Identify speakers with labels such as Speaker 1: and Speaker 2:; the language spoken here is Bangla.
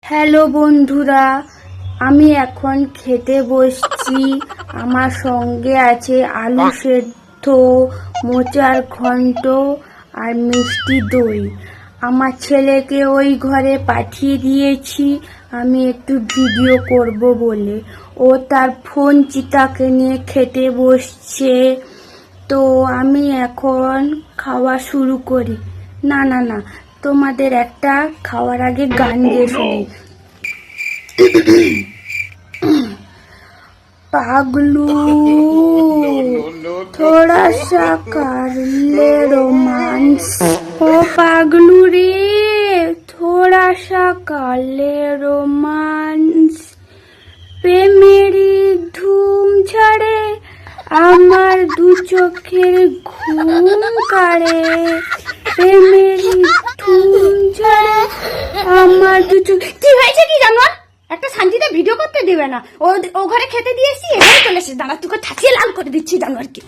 Speaker 1: হ্যালো বন্ধুরা, আমি এখন খেতে বসছি। আমার সঙ্গে আছে আলু সেদ্ধ, মোচার ঘন্ট আর মিষ্টি দই। আমার ছেলেকে ওই ঘরে পাঠিয়ে দিয়েছি আমি একটু ভিডিও করব বলে। ও তার ফোন চিতাকে নিয়ে খেতে বসছে। তো আমি এখন খাওয়া শুরু করি। না না না, তোমাদের একটা খাওয়ার আগে গান গেয়ে শুনি। पागलू थोड़ा सा कर ले रोमांस। ओ पागलू रे थोड़ा सा कर ले रोमांस। প্রেমেরই ধুম ঝাড়ে আমার দু চোখের ঘুম কাড়ে। প্রেমেরই ধুম ঝাড়ে আমার দু চোখ। কি হয়েছে কি জানো? একটা শান্তিতে ভিডিও করতে দিবে না। ও ঘরে খেতে দিয়েছি, এখানে চলে এসে দাঁড়া, তোকে ঠাকিয়ে লাল করে দিচ্ছি জানো আর কি।